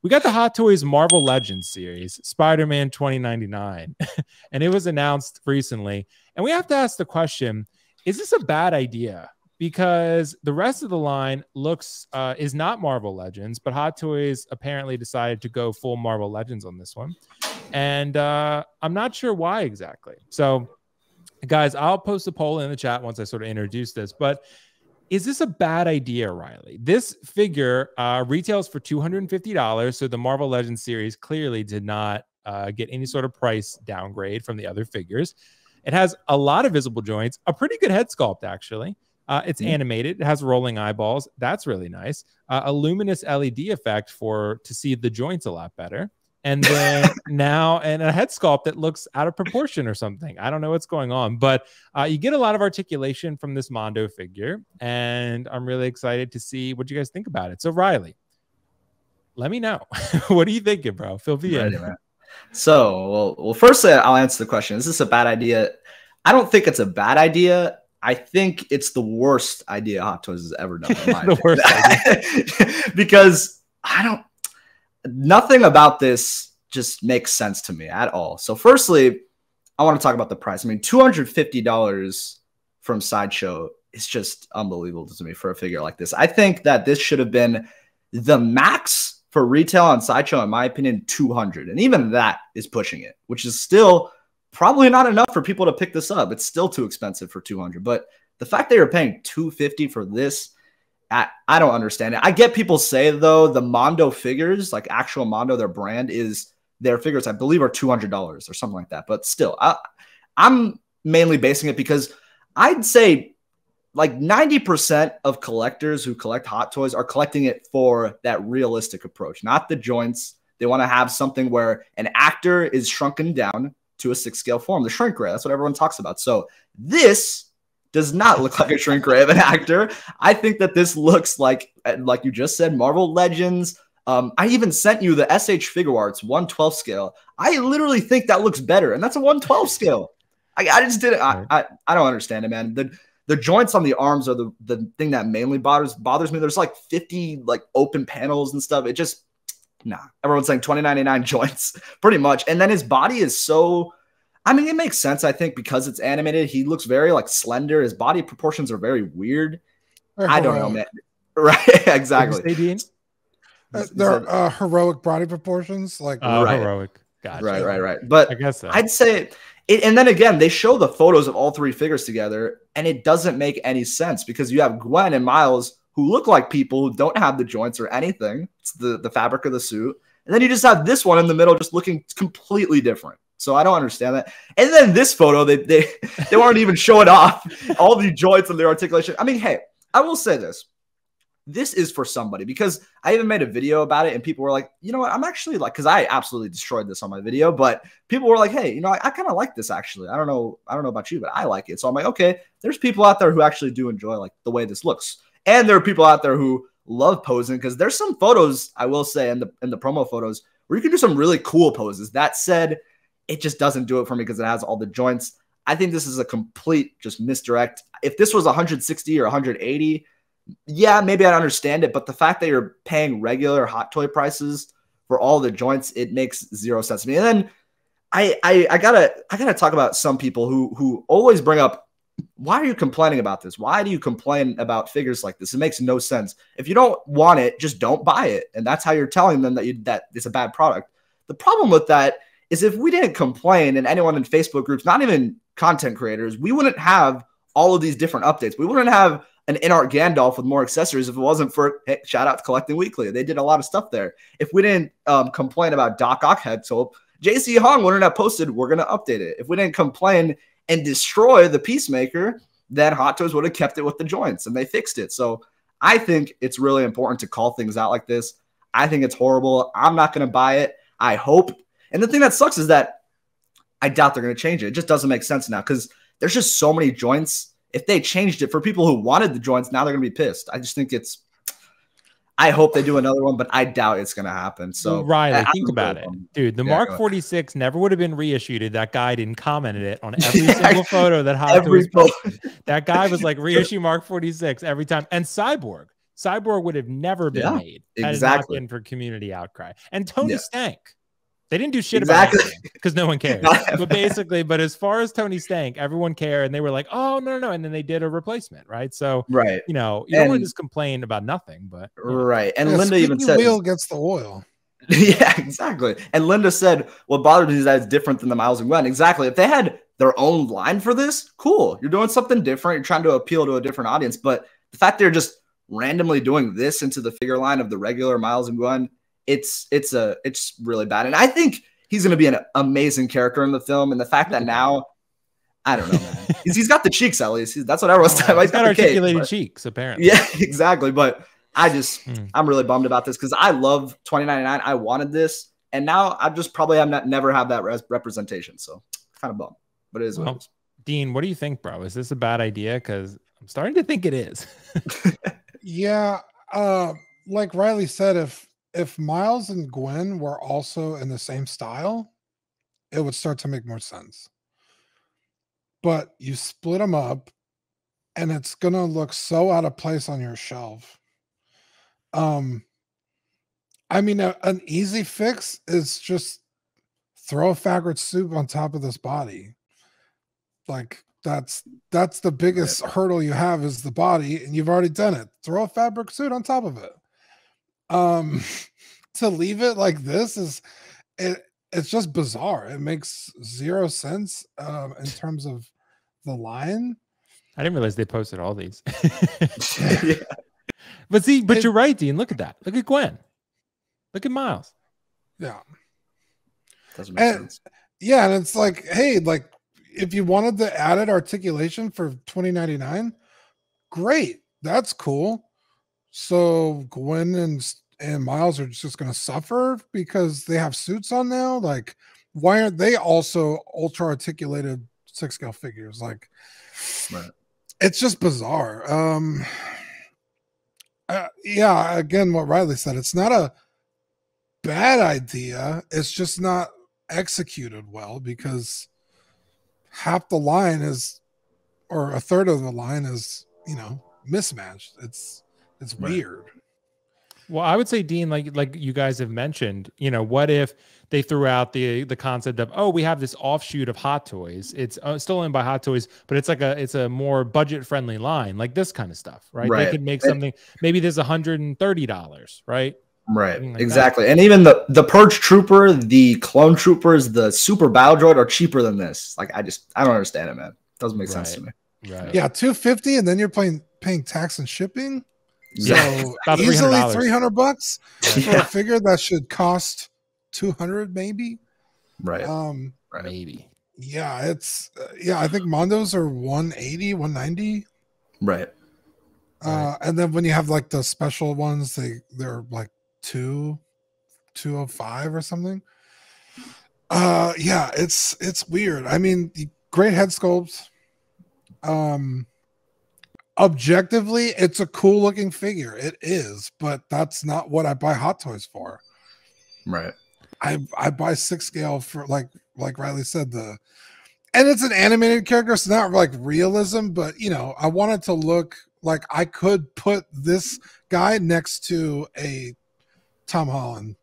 We got the Hot Toys Marvel Legends series, Spider-Man 2099, and it was announced recently. And we have to ask the question, is this a bad idea? Because the rest of the line is not Marvel Legends, but Hot Toys apparently decided to go full Marvel Legends on this one. And I'm not sure why exactly. So, guys, I'll post a poll in the chat once I sort of introduce this, but is this a bad idea, Riley? This figure retails for $250, so the Marvel Legends series clearly did not get any sort of price downgrade from the other figures. It has a lot of visible joints, a pretty good head sculpt, actually. It's animated. It has rolling eyeballs. That's really nice. A luminous LED effect to see the joints a lot better. And then and a head sculpt that looks out of proportion or something. I don't know what's going on, but you get a lot of articulation from this Mondo figure, and I'm really excited to see what you guys think about it. So, Riley, let me know. What are you thinking, bro? Fill me in. So, well, firstly, I'll answer the question. Is this a bad idea? I don't think it's a bad idea. I think it's the worst idea Hot Toys has ever done. In my the worst idea. Because nothing about this just makes sense to me at all. So firstly, I want to talk about the price. I mean, $250 from Sideshow is just unbelievable to me for a figure like this. I think that this should have been the max for retail on Sideshow, in my opinion, $200. And even that is pushing it, which is still probably not enough for people to pick this up. It's still too expensive for $200. But the fact that you're paying $250 for this, I don't understand it. I get people say, though, the Mondo figures, like actual Mondo, their brand is their figures, I believe, are $200 or something like that. But still, I'm mainly basing it because I'd say like 90% of collectors who collect Hot Toys are collecting it for that realistic approach, not the joints. They want to have something where an actor is shrunken down to a 6-scale form, the shrink ray. That's what everyone talks about. So this does not look like a shrink ray of an actor. I think that this looks like you just said, Marvel Legends. I even sent you the SH Figure Arts 1/12 scale. I literally think that looks better, and that's a 1/12 scale. I just didn't. I don't understand it, man. The joints on the arms are the thing that mainly bothers me. There's like 50 like open panels and stuff. It just Everyone's saying 2099 joints, pretty much. And then his body is so. I mean, it makes sense, I think, because it's animated. He looks very like slender. His body proportions are very weird. I don't know, man. Right? Exactly. They're heroic body proportions, like heroic. Gotcha. Right. But I guess so. I'd say it, and then again, they show the photos of all three figures together, and it doesn't make any sense because you have Gwen and Miles who look like people who don't have the joints or anything. It's the fabric of the suit, and then you just have this one in the middle, just looking completely different. So I don't understand that. And then this photo, they weren't even showing off all the joints and their articulation. I mean, hey, I will say this. This is for somebody, because I even made a video about it and people were like, you know what, I'm actually like, because I absolutely destroyed this on my video, but people were like, hey, you know, I kind of like this actually. I don't know about you, but I like it. So I'm like, okay, there's people out there who actually do enjoy like the way this looks. And there are people out there who love posing, because there's some photos, I will say, in the promo photos where you can do some really cool poses. That said, it just doesn't do it for me because it has all the joints. I think this is a complete just misdirect. If this was 160 or 180, yeah, maybe I'd understand it. But the fact that you're paying regular Hot Toy prices for all the joints, it makes zero sense to me. And then I gotta talk about some people who always bring up, why are you complaining about this? Why do you complain about figures like this? It makes no sense. If you don't want it, just don't buy it. And that's how you're telling them that it's a bad product. The problem with that is if we didn't complain, and anyone in Facebook groups, not even content creators, we wouldn't have all of these different updates. We wouldn't have an in-art Gandalf with more accessories if it wasn't for, hey, shout out to Collecting Weekly. They did a lot of stuff there. If we didn't complain about Doc Ock head sculpt, JC Hong wouldn't have posted, we're going to update it. If we didn't complain and destroy the Peacemaker, then Hot Toys would have kept it with the joints, and they fixed it. So I think it's really important to call things out like this. I think it's horrible. I'm not going to buy it. I hope. And the thing that sucks is that I doubt they're going to change it. It just doesn't make sense now because there's just so many joints. If they changed it for people who wanted the joints, now they're going to be pissed. I just think it's – I hope they do another one, but I doubt it's going to happen. So, Riley, think about it. Dude, the Mark 46 never would have been reissued if that guy didn't comment it on every single photo that Hot Toys posted. That guy was like, reissue Mark 46 every time. And Cyborg. Cyborg would have never been made had it not been for community outcry. And Tony stank. They didn't do shit about it because no one cares. But basically, as far as Tony stank, everyone cared, and they were like, "Oh no!" And then they did a replacement, right? So, you know, you don't want to just complain about nothing, but right. And Linda even said, "Wheel gets the oil." Yeah, exactly. And Linda said, "What bothers me is that it's different than the Miles and Gwen." Exactly. If they had their own line for this, cool. You're doing something different. You're trying to appeal to a different audience. But the fact they're just randomly doing this into the figure line of the regular Miles and Gwen, it's really bad. And I think he's going to be an amazing character in the film. And the fact that now, I don't know, man. he's got the cheeks, at least. That's what everyone's talking about. He's got articulated cheeks, apparently. Yeah, exactly. But I'm really bummed about this because I love 2099. I wanted this. And now I just probably never have that representation. So kind of bummed. But it is what it is. Dean, what do you think, bro? Is this a bad idea? Because I'm starting to think it is. Yeah. Like Riley said, if Miles and Gwen were also in the same style, it would start to make more sense. But you split them up, and it's going to look so out of place on your shelf. I mean, an easy fix is just throw a fabric suit on top of this body. Like, that's the biggest hurdle you have is the body, and you've already done it. Throw a fabric suit on top of it. To leave it like this it's just bizarre. It makes zero sense in terms of the line. I didn't realize they posted all these. But you're right, Dean. Look at that. Look at Gwen. Look at Miles. Yeah. Doesn't make sense. Yeah, and it's like, hey, like if you wanted the added articulation for 2099, great. That's cool. So Gwen and Miles are just going to suffer because they have suits on now. Like, why aren't they also ultra articulated 6-scale figures? Like, it's just bizarre. Yeah, again, what Riley said, it's not a bad idea. It's just not executed well because half the line is, or a third of the line is, mismatched. It's weird. Well, I would say, Dean, like you guys have mentioned, what if they threw out the concept of, oh, we have this offshoot of Hot Toys. It's still owned by Hot Toys, but it's a more budget friendly line, like this kind of stuff, right? They could make something. Maybe there's $130, right? Right, like exactly. That. And even the Purge Trooper, the Clone Troopers, the Super Battle Droid are cheaper than this. Like, I don't understand it, man. It doesn't make sense to me. Right. Yeah, $250, and then you're paying tax and shipping. So about easily $300 for a figure that should cost $200, maybe. Right. Maybe. Yeah, it's I think Mondos are $180, $190. Right. And then when you have like the special ones, they're like $205 or something. Yeah, it's weird. I mean, great head sculpts. Objectively, it's a cool looking figure. It is, but that's not what I buy Hot Toys for. Right. I buy 6-scale for like Riley said, and it's an animated character, so not like realism, but I want it to look like I could put this guy next to a Tom Holland,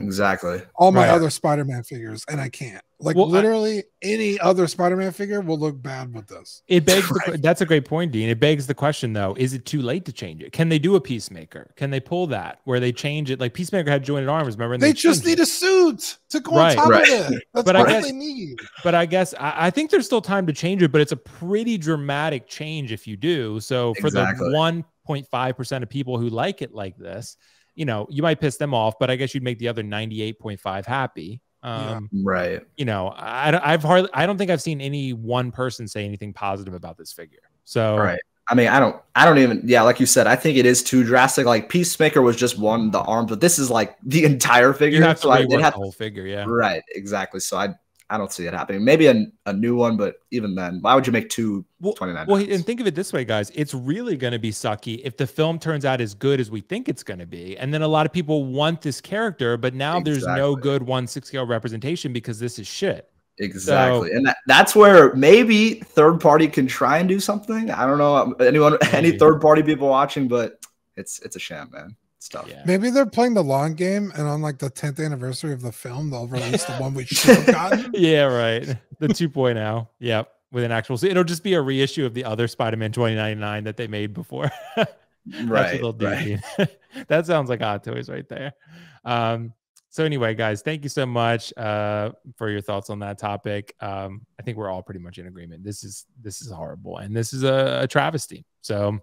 exactly. All my other Spider-Man figures, and I can't. Like, literally any other Spider-Man figure will look bad with this. It begs that's a great point, Dean. It begs the question, though, is it too late to change it? Can they do a Peacemaker? Can they pull that where they change it? Like Peacemaker had jointed arms, remember? And they just need a suit to go on top of it. That's what they need. But I guess I think there's still time to change it, but it's a pretty dramatic change if you do. So for the 1.5% of people who like it like this, you might piss them off, but I guess you'd make the other 98.5 happy. Right. I don't think I've seen any one person say anything positive about this figure. So right. I mean, I don't even, like you said, I think it is too drastic. Like Peacemaker was just the arms, but this is like the entire figure. You have to rework the whole figure. Yeah. Right. Exactly. So I don't see it happening. Maybe a new one, but even then, why would you make two 29? Well, and think of it this way, guys. It's really going to be sucky if the film turns out as good as we think it's going to be. And then a lot of people want this character, but now there's no good 6-scale representation because this is shit. Exactly. And that's where maybe third party can try and do something. I don't know any third party people watching, but It's a sham, man. It's tough. Yeah. Maybe they're playing the long game, and on like the 10th anniversary of the film, they'll release the one we should have gotten. Yeah, right. The 2.0. Yep. With an actual, so it'll just be a reissue of the other Spider-Man 2099 that they made before. That's what they'll do. Right. That sounds like Hot Toys right there. So anyway, guys, thank you so much for your thoughts on that topic. I think we're all pretty much in agreement. This is horrible, and this is a travesty. So